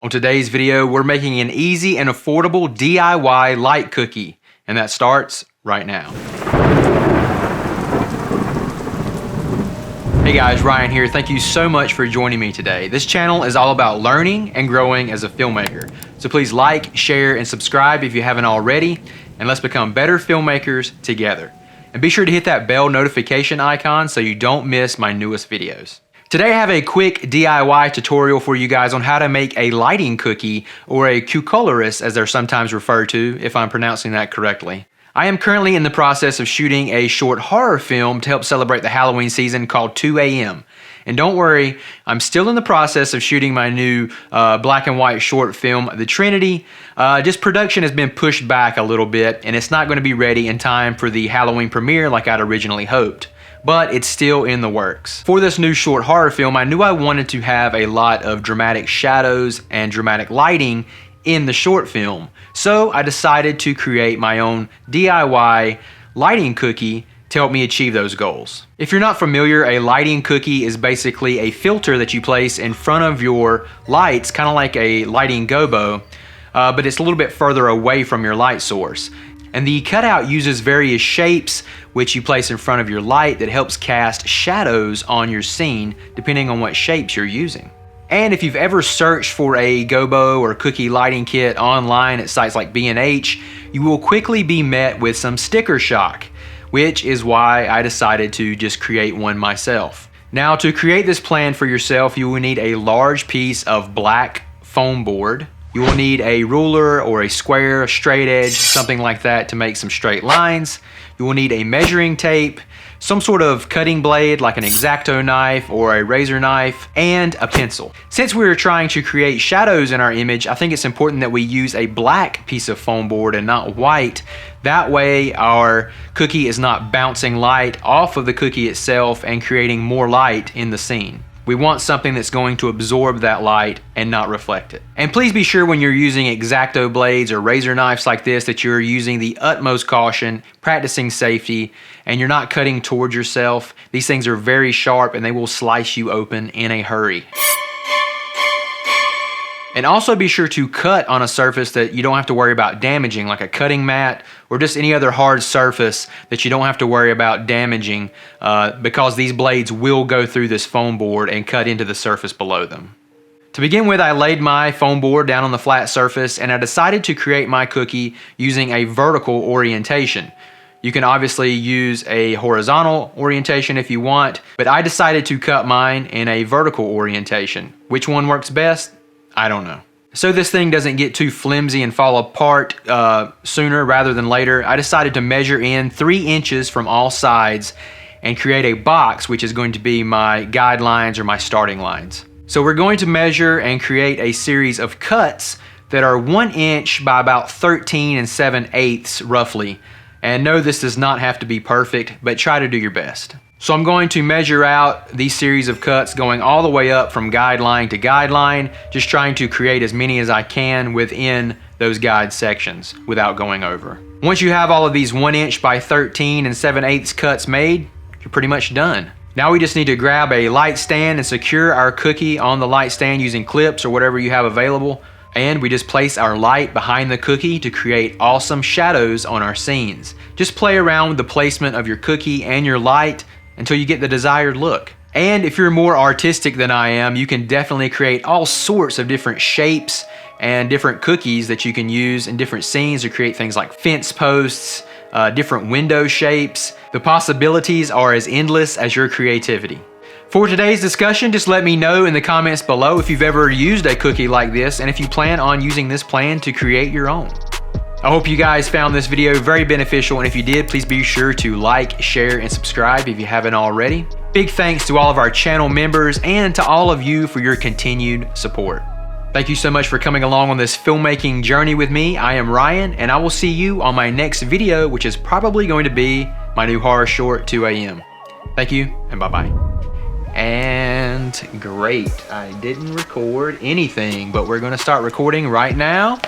On today's video, we're making an easy and affordable DIY light cookie, and that starts right now. Hey guys, Ryan here. Thank you so much for joining me today. This channel is all about learning and growing as a filmmaker. So please like, share, and subscribe if you haven't already, and let's become better filmmakers together. And be sure to hit that bell notification icon so you don't miss my newest videos. Today I have a quick DIY tutorial for you guys on how to make a lighting cookie, or a Cucoloris as they're sometimes referred to, if I'm pronouncing that correctly. I am currently in the process of shooting a short horror film to help celebrate the Halloween season called 2 AM. And don't worry, I'm still in the process of shooting my new black and white short film, The Trinity. Just production has been pushed back a little bit, and it's not going to be ready in time for the Halloween premiere like I'd originally hoped. But it's still in the works. For this new short horror film, I knew I wanted to have a lot of dramatic shadows and dramatic lighting in the short film. So I decided to create my own DIY lighting cookie to help me achieve those goals. If you're not familiar, a lighting cookie is basically a filter that you place in front of your lights, kind of like a lighting gobo, but it's a little bit further away from your light source. And the cutout uses various shapes which you place in front of your light that helps cast shadows on your scene depending on what shapes you're using. And if you've ever searched for a gobo or cookie lighting kit online at sites like B&H, you will quickly be met with some sticker shock, which is why I decided to just create one myself. Now, to create this plan for yourself, you will need a large piece of black foam board. You will need a ruler or a square, straight edge, something like that to make some straight lines. You will need a measuring tape, some sort of cutting blade like an X-Acto knife or a razor knife, and a pencil. Since we're trying to create shadows in our image, I think it's important that we use a black piece of foam board and not white. That way our cookie is not bouncing light off of the cookie itself and creating more light in the scene. We want something that's going to absorb that light and not reflect it. And please be sure when you're using X-Acto blades or razor knives like this that you're using the utmost caution, practicing safety, and you're not cutting towards yourself. These things are very sharp and they will slice you open in a hurry. And also be sure to cut on a surface that you don't have to worry about damaging, like a cutting mat or just any other hard surface that you don't have to worry about damaging, because these blades will go through this foam board and cut into the surface below them. To begin with, I laid my foam board down on the flat surface and I decided to create my cookie using a vertical orientation. You can obviously use a horizontal orientation if you want, but I decided to cut mine in a vertical orientation. Which one works best? I don't know. So this thing doesn't get too flimsy and fall apart sooner rather than later, I decided to measure in 3 inches from all sides and create a box which is going to be my guidelines or my starting lines. So we're going to measure and create a series of cuts that are 1 inch by about 13 7/8 roughly. And no, this does not have to be perfect, but try to do your best. So I'm going to measure out these series of cuts going all the way up from guideline to guideline, just trying to create as many as I can within those guide sections without going over. Once you have all of these 1 inch by 13 7/8 cuts made, you're pretty much done. Now we just need to grab a light stand and secure our cookie on the light stand using clips or whatever you have available. And we just place our light behind the cookie to create awesome shadows on our scenes. Just play around with the placement of your cookie and your light until you get the desired look. And if you're more artistic than I am, you can definitely create all sorts of different shapes and different cookies that you can use in different scenes to create things like fence posts, different window shapes. The possibilities are as endless as your creativity. For today's discussion, just let me know in the comments below if you've ever used a cookie like this and if you plan on using this plan to create your own. I hope you guys found this video very beneficial, and if you did, please be sure to like, share, and subscribe if you haven't already. Big thanks to all of our channel members and to all of you for your continued support. Thank you so much for coming along on this filmmaking journey with me. I am Ryan, and I will see you on my next video, which is probably going to be my new horror short, 2 AM. Thank you, and bye-bye. And great, I didn't record anything, but we're gonna start recording right now.